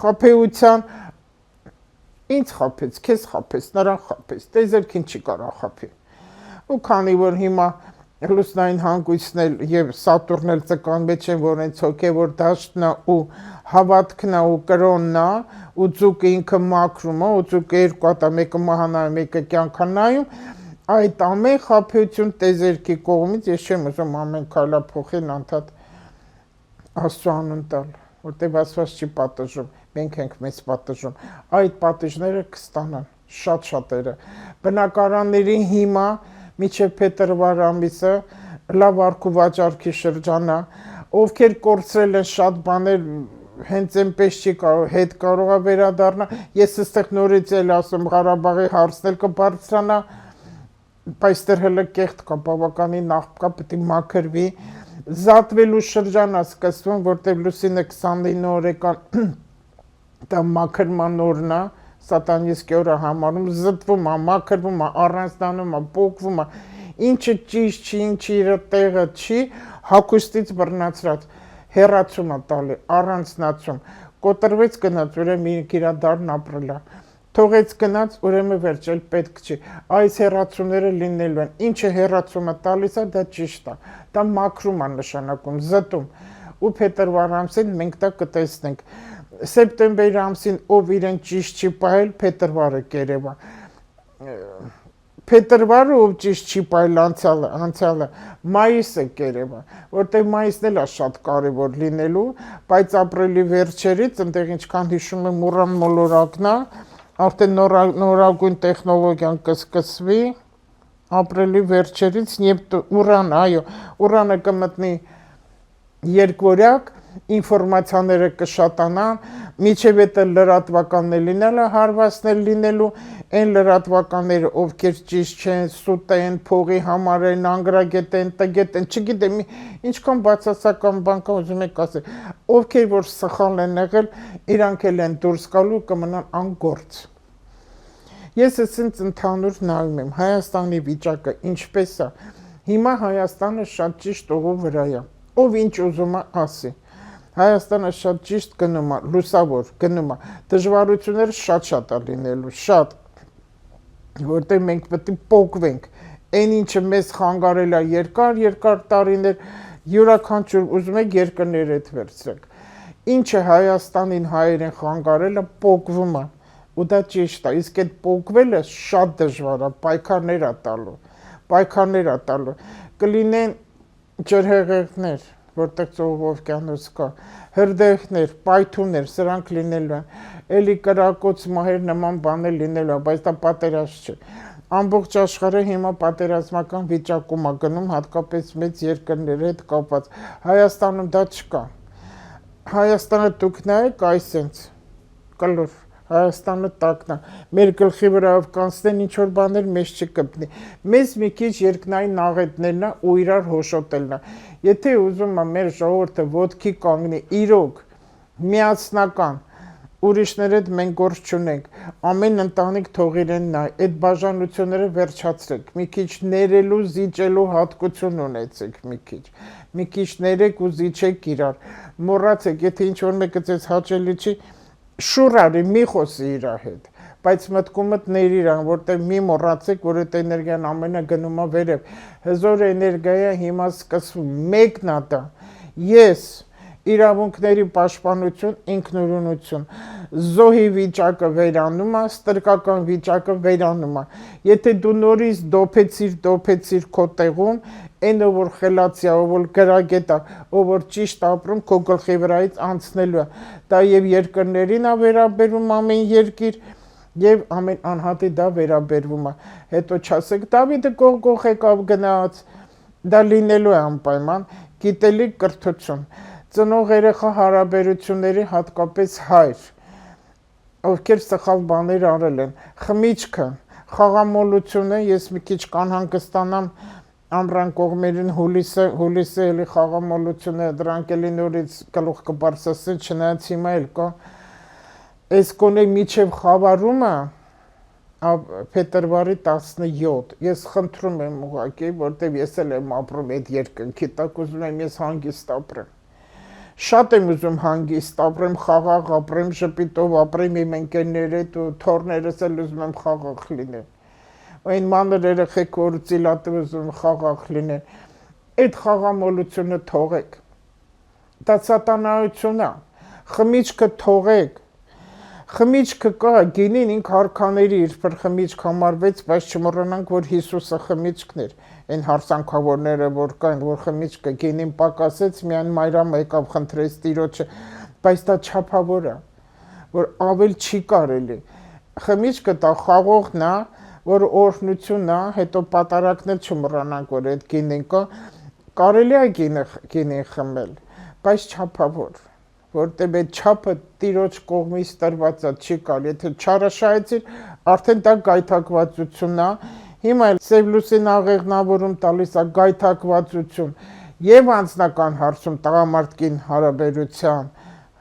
խաբեության, ինձ խաբեց, քեզ խաբեց, նրան խաբեց, տեզերքին չի կարող խաբի։ Ու քանի որ հիմա լուսնային հանգույցն էլ եւ Սատուրնն էլ ցկան մեջ են, որ հենց հոգեվոր դաշտն է ու հավատքն է ու կրոնն է ու ձուկը ինքը մաքրում է ու ձուկը երկու հատ է, մեկը մահանայում, մեկը կյանքանայում, այդ ամեն խաբեություն տեզերքի կողմից ես չեմ ուզում ամեն քայլա փոխել անդադ Աստծո անուն տալ, որտեղ Աստված չի պատժում, մենք ենք մեզ պատժում, այդ պատիժները կստանան, շատ շատերը, բնակարանների հիմա միջև փետրվար ամիսը լավ արքու վաճառքի շրջանա, ովքեր կորցրել են շատ բաներ, հենց այնպես չի կարող, հետ կարող է վերադառնա, ես այստեղ նորից էլ ասում Ղարաբաղի հարցն էլ կբարձրանա, բայց դեռ հələ կեղտ կա, բավականին նախ կա, պետք է մաքրվի, զատվելու շրջան է սկսվում, որտեղ լուսինը 29 օրեկան դա մաքրման օրն է, սատանիստի օրը համարում, զտվում է, մաքրվում է, առանձնանում է, պոկվում է, ինչը ճիշտ չի, ինչը իր տեղը չի, հագուստից բռնացրած, հեռացում է տալի, առանձնացում, կոտրվեց գնաց, ուրեմն իրադարձն ապրել է, թողեց գնաց, ուրեմն վերջել պետք չի, այս հեռացումները լինելու են, ինչը հեռացումը տալիս է, դա ճիշտ է, դա մաքրում է նշանակում, զտում, ու փետրվար ամսին մենք դա կտեսնենք, սեպտեմբեր ամսին ով իրեն ճիշտ չի պահել, փետրվարը կերևա, փետրվարը ով ճիշտ չի պայել անցյալը մայիսը կերևա, որտեղ մայիսն էլ է շատ կարևոր լինելու, բայց ապրիլի վերջերից այնտեղ ինչքան հիշում եմ ուրան մոլորակն է, արդեն նորագույն տեխնոլոգիան կսկսվի ապրիլի վերջերից ուրան, այո, ուրանը կմտնի երկվորյակ, ինֆորմացիաները կշատանան, միջև հետը լրատվականներ լինելը հարվածներ լինելու, այն լրատվականները, ովքեր ճիշտ չեն, սուտ են, փողի համար են, անգրագետ են, տգետ են, չգիտեմ, ինչքան բացասական բան կա ուզում եք ասել, ովքեր որ սխալ են եղել, իրանք էլ են դուրս գալու կմնան անգործ։ Ես ասենց ընդհանուր նայում եմ Հայաստանի վիճակը ինչպես է, հիմա Հայաստանը շատ ճիշտ ուղու վրա է, ով ինչ ուզում է ասի, Հայաստանը շատ ճիշտ գնում է, լուսավոր գնում է, դժվարությունները շատ է լինելու, շատ, որտեղ մենք պետք է պոկվենք, այն ինչը մեզ խանգարել է երկար տարիներ, յուրաքանչյուր ուզում եք երկրներ հետ վերցրեք, ինչը Հայաստանին հայերեն խանգարել է, պոկվում է, ու դա ճիշտ է, իսկ այդ պոկվելը շատ դժվար է, պայքարներ է տալու, կլինեն ջրհեղեղներ, որտեղ ծովով օվկիանոս կա, հրդեհներ, պայթուններ, սրանք լինելու են, էլի կրակոց մահեր նման բաներ լինելու են, բայց դա պատերազմ չէ։ Ամբողջ աշխարհը հիմա պատերազմական վիճակում է գնում, հատկապես մեծ երկրների հետ կապված։ Հայաստանում դա չկա։ Հայաստանը դուք նայեք այսենց, կլոր, Հայաստանը տակն է, մեր գլխի վրայով կանցնեն ինչ-որ բաներ մեզ չկպնի։ Մեզ մի քիչ երկնային աղետներն է ու իրար հոշոտելն է։ Եթե ուզում է մեր ժողովուրդը ոտքի կանգնի, իրոք, միացնական, ուրիշներ հետ մենք գործ չունենք, ամեն ընտանիք թող իրեն նայ, այդ բաժանությունները վերջացրեք, մի քիչ ներելու, զիջելու հատկություն ունեցեք մի քիչ ներեք ու զիջեք իրար, մոռացեք, եթե ինչ-որ մեկը ձեզ հաճելի չի, շուռ արի, մի խոսի իր հետ, բայց մտքումդ ներ իրան, որտեղ մի մոռացեք, որ այդ էներգիան ամենը գնում է վերև, հզոր էներգիա հիմա սկսվում, մեկն է դա, ես, իրավունքների պաշտպանություն, ինքնուրույնություն, զոհի վիճակը վերանում է, ստրկական վիճակը վերանում է, եթե դու նորից դոփեցիր քո տեղում, այնը որ խելացի է, ով որ գրագետ է, ով որ ճիշտ ապրում, քո գլխի վրայից անցնելու է, դա եւ երկրներին է վերաբերվում ամեն երկիր, եւ ամեն անհատի դա վերաբերվում է, հետո չասեք Դավիթը գողգող եկավ գնաց, դա լինելու է անպայման, գիտելիք կրթություն, ծնող երեխա հարաբերությունների հատկապես հայր, ովքեր սխալ բաներ արել են, խմիչքը, խաղամոլությունը, ես մի քիչ կանհանգստանամ ամռան կողմերին հուլիսը էլի խաղամոլությունը, դրանք էլի նորից գլուխ կբարձրացնեն, չնայած հիմա էլ կա, այս կոնե միջև խավարումը փետրվարի 17, ես խնդրում եմ ուղղակի, որտեվ ես էլ եմ ապրում այդ երկնքի տակ, ուզում եմ ես հանգիստ ապրեմ, շատ եմ ուզում հանգիստ ապրեմ, խաղաղ ապրեմ, ժպիտով ապրեմ իմ ընկերների հետ ու թոռներս էլ ուզում եմ խաղաղ լինեն, այն մանր երեխեք որ ծիլատը ուզում խաղաղ լինեն, այդ խաղամոլությունը թողեք, դա սատանայություն է, խմիչքը թողեք, խմիչքը կա, գինին ինք հարքաների իր պր խմիչք համարվեց, բայց չմոռանանք, որ Հիսուսը խմիչքն էր, այն հարսանքավորները, որ կային, որ խմիչքը գինին պակասեց, միայն մայրամը եկավ խնդրեց տիրոջը, բայց դա չափավոր է, որ ավել չի կարելի, խմիչքը դա խաղողն է, որ օրհնությունն է, հետո պատարակն էլ չմոռանանք, որ այդ գինին կա, կարելի է գինին խմել, բայց չափավոր, որտեղ այդ չափը տիրոջ կողմից տրված է, չի կարելի, եթե չարաշահեցիր, արդեն դա գայթակվածությունն է, հիմա էլ Սև լուսին աղեղնավորում տալիս է գայթակվածություն եւ անձնական հարցում տղամարդկին հարաբերության,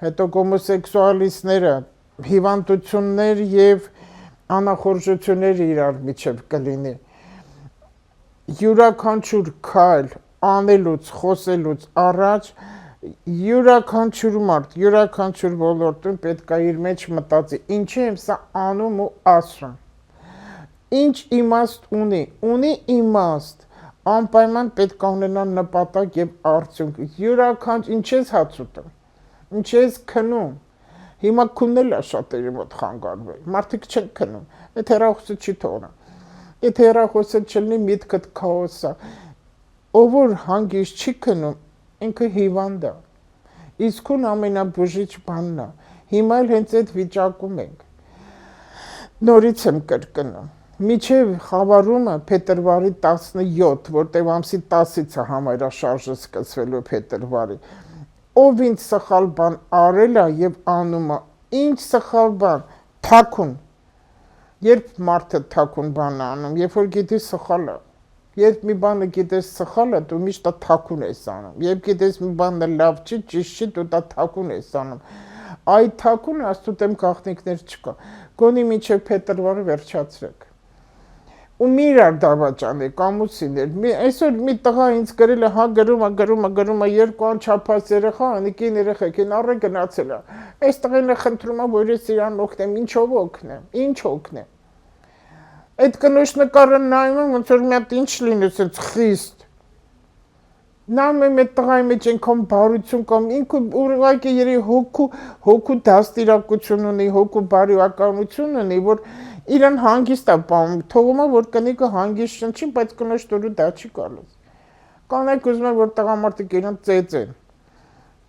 հետո հոմոսեքսուալիստները, հիվանդություններ եւ անախորժություններ իրար միջև կլինի, յուրաքանչյուր քայլ անելուց, խոսելուց առաջ, յուրաքանչյուր մարդ, յուրաքանչյուր ոլորտում պետք է իր մեջ մտածի, ինչի եմ սա անում ու ասում, ինչ իմաստ ունի իմաստ, անպայման պետք է ունենա նպատակ եւ արդյունք, յուրաքանչյուր, ինչ ես հաց ուտում, ինչ ես քնում, հիմա քունն էլ է շատերի մոտ խանգարվել, մարդիկ չեն քնում, այդ հեռախոսը չի թողնում, Եթե հեռախոսը չլինի, միտքդ քաոս է։ Ով որ հանգիստ չի քնում, ինքը հիվանդ է։ Իսկ ուն ամենաբուժիչ բանն է։ Հիմա էլ հենց այդ վիճակում ենք։ Նորից եմ կրկնում։ Միջև խավարումը փետրվարի 17, որտեղ ամսի 10-ից է համայրաշարժը սկսվելու փետրվարի։ Ով ինչ սխալ բան արել է եւ անում է, ինչ սխալ բան, թաքուն։ Երբ մարդը թաքուն բան անում, երբ որ գիտի սխալ է։ Երբ մի բանը գիտես սխալ է, դու միշտ թաքուն ես անում։ Երբ գիտես մի բանը լավ չի, ճիշտ չի, դու դա թաքուն ես անում։ Այդ թաքունը աստուծեմ գաղտնիքներ չկա։ Գոնի մինչև փետրվարը վերջացրեք։ Ու մի իրար դավաճանեք, ամուսիններ։ Այսօր մի տղա ինձ գրել է, հա գրում է երկու անչափած երեխա, անիկին երեխեքին առը գնացել է։ Այս տղեն է խնդրում է, որ ես իրան օգնեմ, ինչով օգնեմ, ինչ օգնեմ։ Այդ կնոջ նկարը նայում եմ, ոնց որ մի հատ ինչ լինի, ասենց խիստ։ Նայում եմ այդ տղայի մեջ այնքան բարություն կամ ինքը ուղղակի երևի հոգու դաստիարակություն ունի, հոգու բարոյականություն ունի, որ իրան հանգիստ է պահում, թողում է, որ կնիկը հանգիստ շնչի, բայց կնոջ տորը դա չի գալիս։ Կանայք ուզում են, որ տղամարդիկ իրան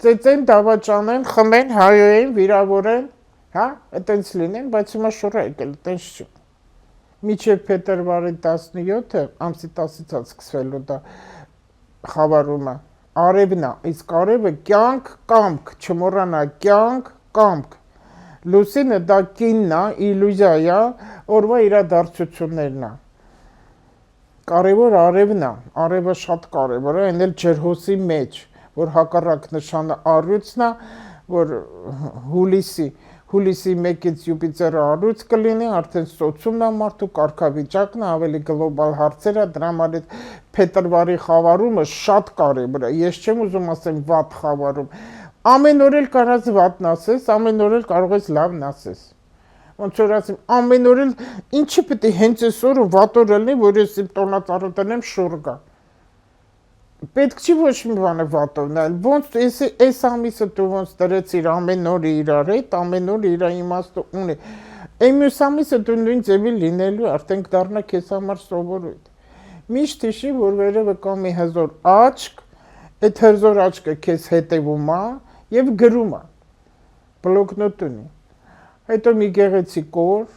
ծեծեն, դավաճանեն, խմեն, հայոյեն, վիրավորեն, հա, այտենց լինեն, բայց հիմա շուռ եկել, այտենց չի։ Միջև փետրվարի 17-ը, ամսի 10-ից է սկսվելու դա խավարումը, արևն է, իսկ արևը կյանք կամք, չմոռանա, կյանք կամք։ Լուսինը դա կինն է, իլյուզիա է, օրվա իրադարձություններն է։ Կարևոր արևն է, արևը շատ կարևոր է, այն էլ ջրհոսի մեջ, որ հակառակ նշանը առյուծն է, որ հուլիսի 1-ից Յուպիտերը առյուծ կլինի, արդեն սոցիումն է մարդու կարգավիճակն է, ավելի գլոբալ հարցեր է, դրա համար այդ փետրվարի խավարումը շատ կարևոր է։ Ես չեմ ուզում ասեմ վատ խավարում։ Ամեն օր էլ կարած վատն ասես, ամեն օր էլ կարող ես լավն ասես։ Ոնց որ ասեմ, ամեն օր էլ ինչի պետք է հենց այս օրը վատ օր լինի, որ ես իմ տոնածառը տնեմ շուռ գա։ Պետք չի ոչ մի բանը վատով նայել, ոնց այս ամիսը դու ոնց դրեցիր ամեն օր իրար հետ, ամեն օր իր իմաստը ունի։ Այն մյուս ամիսը դու նույն ձևի լինելու, արդեն կդառնա քեզ համար սովորույթ։ Միշտ հիշի, որ վերևը կա մի հզոր աչք, այդ հզոր աչքը քեզ հետևում է եւ գրում է։ Բլոկնոտ ունի։ Հետո մի գեղեցիկ օր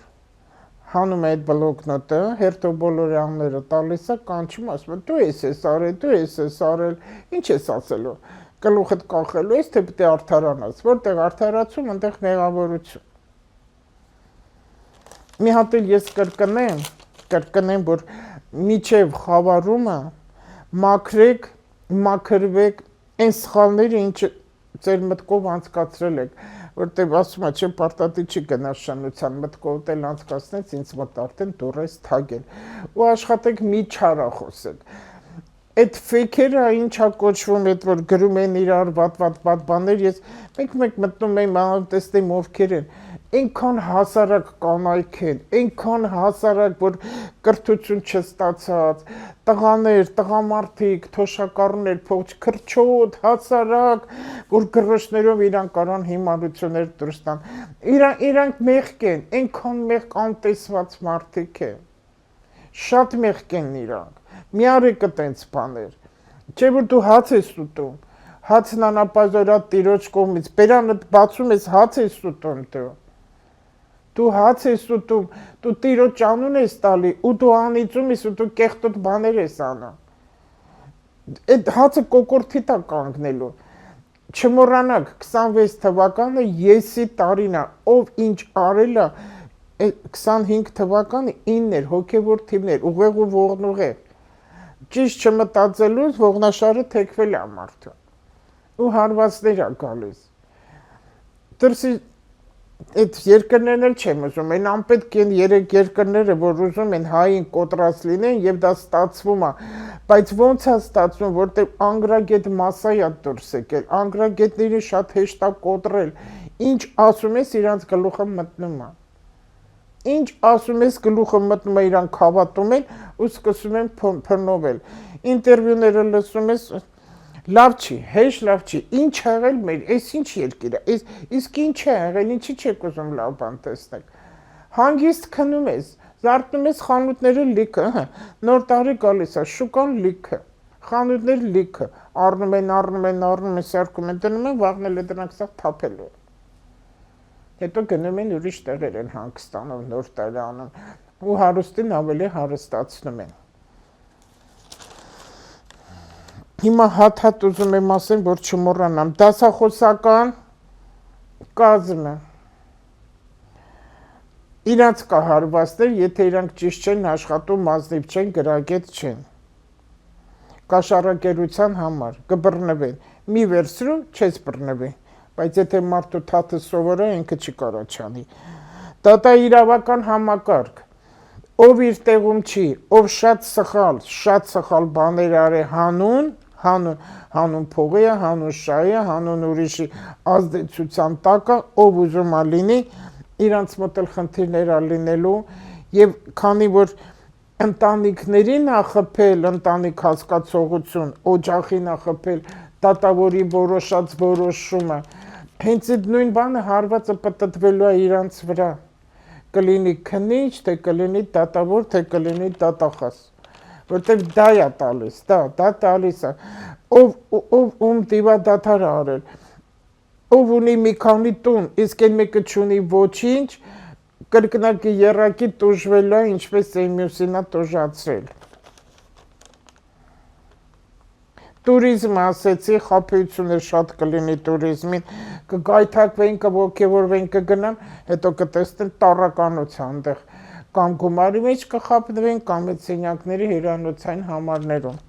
հանում է այդ բլոկնոտը, հերթով բոլոր անները տալիս է, կանչում, ասում է, դու ես արել, ինչ ես ասելու, գլուխդ կախելու ես, թե պետք է արդարանաս, որտեղ արդարացում, այնտեղ մեղավորություն։ Մի հատ էլ ես կրկնեմ, որ միջև խավարումը մաքրվեք այն սխալները, ինչ ձեր մտքով անցկացրել եք, որտեղ ասում է, չէ, պարտադի չի գնա շնության, մտքով էլ անցկացնեց, ինձ մոտ արդեն դուռ ես թագել։ Ու աշխատեք մի չարախոսեք։ Այդ ֆեյքերը ինչա կոչվում, այդ որ գրում են իրար վատ բաներ, ես մեկ մտնում եմ տեսնեմ ովքեր են, այնքան հասարակ կանայք են, այնքան հասարակ, որ կրթություն չստացած, տղաներ, տղամարդիկ, թոշակառներ, փողջ քրչոտ, հասարակ, որ գրոշներով իրան կարան հիմարություններ դուրս տան։ Իրանք մեղք են, այնքան մեղք անտեսված մարդիկ են։ Շատ մեղք են իրանք։ Մի արեք այտենց բաներ։ Չէ որ դու հաց ես ուտում, հացն անապազորած տիրոջ կողմից, բերանդ բացում ես, հաց ես ուտում դու։ Դու հաց ես ուտում, դու տիրոջ անուն ես տալի, ու դու անիծում ես, ու դու կեղտոտ բաներ ես անում։ Այդ հացը կոկորտիտ է կանգնելու։ Չմոռանաք, 26 թվականը եսի տարին է, ով ինչ արել է, 25 թվականը 9-եր, հոգևոր թիմներ, ուղեղ ու ողնուղեղ։ Ճիշտ չմտածելուց ողնաշարը թեքվել է մարդը։ Ու հարվածներ է գալիս։ Դրսի այդ երկրներն էլ չեմ ուզում, այն անպետք են 3 երկրները, որ ուզում են հային կոտրած լինեն եւ դա ստացվում է, բայց ոնց է ստացվում, որտեղ անգրագետ մասսա է դուրս եկել, անգրագետների շատ հեշտ է կոտրել, ինչ ասում ես իրանց գլուխը մտնում է։ Ինչ ասում ես գլուխը մտնում է, իրանք հավատում են ու սկսում են փնովել։ Ինտերվյուները լսում ես, լավ չի, հեշ լավ չի, ինչ եղել մեր, այս ինչ երկիր է, իսկ ինչ է եղել, ինչի չեք ուզում լավ բան տեսնեք։ Հանգիստ քնում ես, Զարթնում ես խանութները լիքը, նոր տարի գալիս է, շուկան լիքը, խանութներ լիքը, առնում են, սարքում են, դնում են, վաղն էլ դրանք սա թափելու են։ Հետո գնում են ուրիշ տեղեր են հանգստանում, նոր տարի անում, ու հարուստին ավելի հարստացնում են։ Հիմա հատ ուզում եմ ասեմ, որ չմոռանամ, դասախոսական կազմը իրանց կա հարվածներ, եթե իրանք ճիշտ չեն աշխատում, ազնիվ չեն, գրագետ չեն։ Կաշառակերության համար կբռնվեն, մի վերցրու, չես բռնվի, բայց եթե մարդու թաթը սովոր է, ինքը չի կարա չանի։ Դա իրավական համակարգ, ով իր տեղում չի, ով շատ սխալ բաներ արի հանուն փողի է, հանուն շահի է, հանուն ուրիշի ազդեցության տակը, ով ուզում է լինի, իրանց մոտ էլ խնդիրներ է լինելու, եւ քանի որ ընտանիքներին է խփել ընտանիք հասկացողություն, օջախին է խփել դատավորի որոշած որոշումը, հենց այդ նույն բանը հարվածը պատտվելու է իրանց վրա, կլինի քնիչ, թե կլինի դատավոր, թե կլինի դատախազ, որտեղ դա է տալիս, դա տալիս է, ով դիվադադար է արել, ով ունի մի քանի տուն, իսկ այն մեկը չունի ոչինչ, կրկնակի եռակի տուժվելու է, ինչպես այն մյուսին է տուժացրել։ Տուրիզմը ասեցի, խաբեությունը շատ կլինի տուրիզմին, կգայթակվեն, կոգևորվեն, կգնան, հետո կտեսնեն տառականոց այնտեղ, կամ գումարի մեջ կխաբնվեն, կամ այդ սենյակների հյուրանոցային համարներում։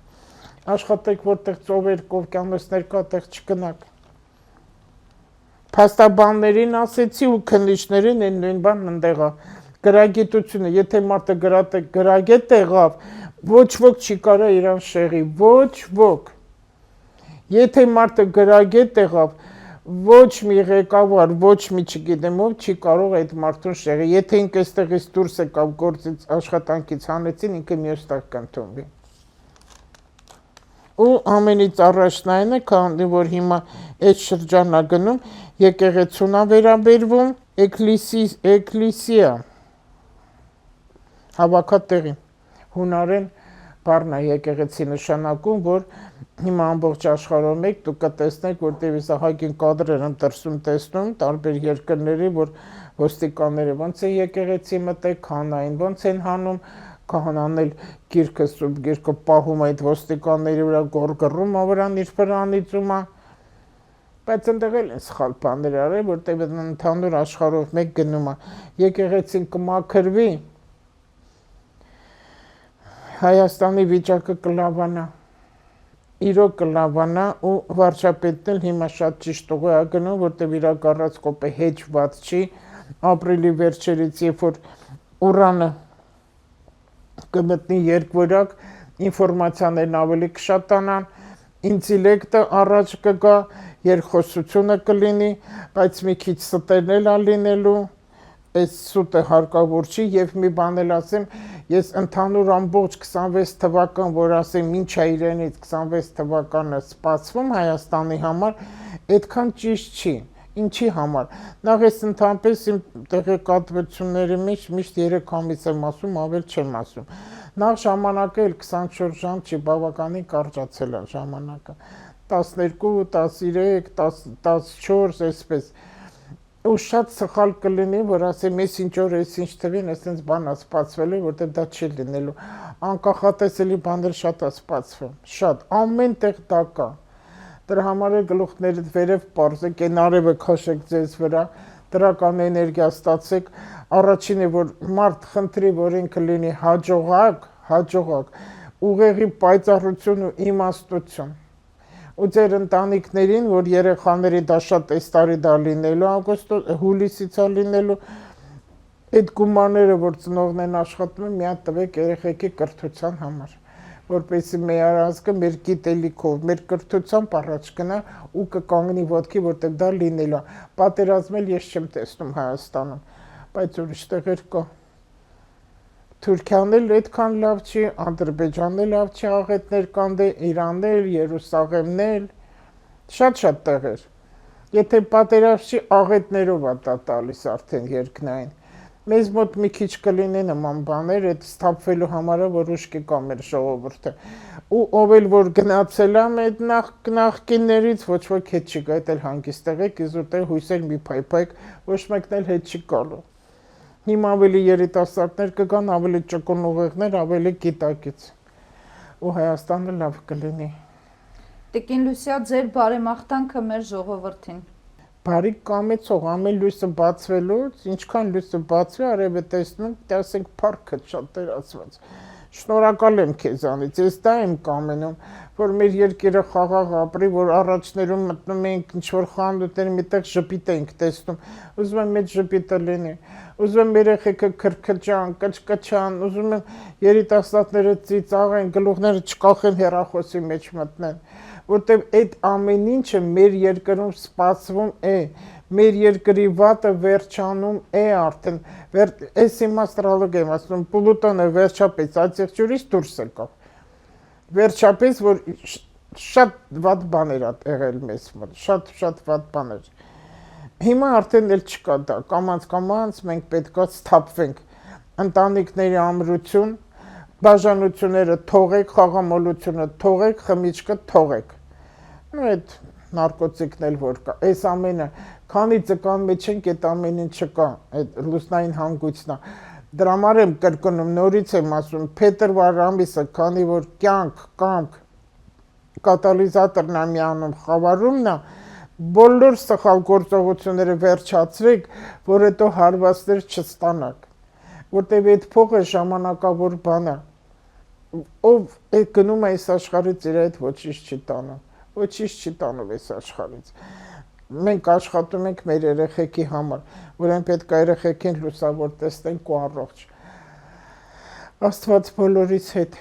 Աշխատեք, որտեղ ծովեր, օվկիանոսներ կա, տեղ չգնաք։ Փաստաբաններին ասեցի ու քննիչներին են նույն բանն ընդեղ է։ Գրագիտությունը, եթե մարդը գրագետ եղավ, ոչ ոք չի կարա իրան շեղի, ոչ ոք։ Եթե մարդը գրագետ եղավ, ոչ մի ղեկավար, ոչ մի չգիտեմ ով չի կարող այդ մարդուն շեղի։ Եթե ինքը այստեղից դուրս եկավ գործից աշխատանքից հանեցին, ինքը մյուս տեղ կընդունվի։ Ու ամենից առաջն այն է, քանի որ հիմա այդ շրջանա գնում, եկեղեցուն է վերաբերվում, էկլիսիա, հավաքատեղին, հունարեն բառն է եկեղեցի նշանակում, որ հիմա ամբողջ աշխարհում եք, դուք կտեսնեք, որտեղ իսահակին կադրեր եմ դրսում տեսնում, տարբեր երկրների, որ ոստիկանները ոնց է եկեղեցի մտեք, քահանային ոնց են հանում, քահանան էլ գիրքը սուրբ գիրքը պահում այդ ոստիկանների վրա գորգռում ավրան իր վրանիցում է, բայց ընդեղ էլ են սխալ բաներ արել, որտեղ ընդհանուր աշխարհով մեկ գնում է, եկեղեցին կմաքրվի, Հայաստանի վիճակը կլավանա, իրոք կլավանա ու վարչապետն էլ հիմա շատ ճիշտ ուղի է գնում, որտեղ իր կառուցկոպը հեջված չի, ապրիլի վերջերից, երբ որ ուրանը կմտնի երկվորակ, ինֆորմացիաներն ավելի կշատանան, ինտելեկտը առաջ կգա, երկխոսությունը կլինի, բայց մի քիչ ստերն էլ լինելու, այս սուտը հարկավոր չի եւ մի բան էլ ասեմ, ես ընդհանուր ամբողջ 26 թվական, որ ասեմ ինչ է իրենից 26 թվականը սպասվում Հայաստանի համար, այդքան ճիշտ չի։ Ինչի համար։ Նախ ես ընդհանրապես իմ տեղեկատվությունների մեջ միշտ 3 ամիս եմ ասում, ավել չեմ ասում։ Նախ ժամանակը էլ 24 ժամ չի, բավականին կարճացել է ժամանակը։ 12, 13, 14, այսպես։ Ու շատ սխալ կլինի, որ ասեմ, ես ինչ օր ես ինչ թվին, այսպես բան է սպասվելու, որտեղ դա չի լինելու։ Անկախատեսելի բաներ շատ է սպասվում, շատ, ամեն տեղ դա կա։ Դրա համար է գլուխներդ վերև պարզեք, այն արևը քաշեք ձեզ վրա, դրական էներգիա ստացեք, առաջինը, որ մարդ խնդրի, որ ինքը լինի հաջողակ, ուղեղի պայծառություն ու իմաստություն։ Ու ձեր ընտանիքներին, որ երեխաների դա շատ այս տարի դա լինելու, հուլիսից է լինելու, այդ գումարները, որ ծնողներն են աշխատում, մի հատ տվեք երեխեքի կրթության համար, որպեսզի մեր ազգը մեր գիտելիքով, մեր կրթությամբ առաջ գնա ու կկանգնի ոտքի, որտեղ դա լինելու է։ Պատերազմել ես չեմ տեսնում Հայաստանում, բայց ուրիշ տեղեր կա։ Թուրքիան էլ այդքան լավ չի, Ադրբեջանն էլ լավ չի, աղետներ կան, Իրանն էլ, Երուսաղեմն էլ, շատ տեղեր։ Եթե պատերազմ չի, աղետներով է դա տալիս արդեն երկնային։ մեզ մոտ մի քիչ կլինի նման բաներ, այդ սթափվելու համար որոշ կա մեր ժողովուրդը։ Ու ով էլ որ գնացել է այդ նախկիններից, ոչ ոք հետ չի գա, այդ էլ հանգիստ եղեք, իզուտել հույսեր մի փայփայք, ոչ մեկն էլ հետ չի գալու։ Հիմա ավելի երիտասարդներ կգան, ավելի ճկուն ուղեղներ, ավելի գիտակից։ Ու Հայաստանը լավ կլինի։
Տիկին Լուսիա, ձեր բարեմաղթանքը մեր ժողովրդին։
Բարի կամեցող, ամեն լույսը բացվելուց, ինչքան լույսը բացվի, արևը տեսնում, տեսեք փառքը շատ դերացված։ Շնորհակալ եմ քեզանից, ես դա եմ կամենում, որ մեր երկիրը խաղաղ ապրի, որ առաջներում մտնում ենք ինչ-որ խանդուտներ, միտեղ ժպիտ ենք տեսնում, ուզում եմ այդ ժպիտը լինի, ուզում եմ երեխեքը քրքջան, կչկչան, ուզում եմ երիտասարդները ծիծաղեն, գլուխները չկախեն, հեռախոսի մեջ մտնեն, որտեղ այդ ամեն ինչը մեր երկրում սպասվում է, մեր երկրի վատը վերջանում է արդեն, այս իմաստրալոգ եմ ասում, Պլուտոնը վերջապես այցեղջուրից դուրս եկավ, վերջապես, որ շատ վատ բաներ ա եղել մեզ մոտ, շատ վատ բաներ, հիմա արդեն էլ չկա դա, կամաց մենք պետք է սթափվենք, ընտանիքների ամրություն, բաժանությունները թողեք, խաղամոլությունը թողեք, խմիչքը թողեք, այդ նարկոտիկն էլ որ կա, այս ամենը, քանի ձկան մեջ ենք, այդ ամեն ինչը կա, այդ լուսնային հանգույցն է, դրա համար եմ կրկնում, նորից եմ ասում, փետրվար ամիսը, քանի որ կյանք, կամք, կատալիզատորն է միանում, խավարումն է, բոլոր սխալ գործողությունները վերջացրեք, որ հետո հարվածներ չստանաք, որտեղ այդ փողը ժամանակավոր բան է, ով գնում է այս աշխարհից իր այդ ոչինչ չի տանում, ոչինչ չի տանում այս աշխարհից, մենք աշխատում ենք մեր երեխեքի համար, որեն պետք է երեխեքին լուսավոր տեսնենք ու առողջ, Աստված բոլորիս հետ։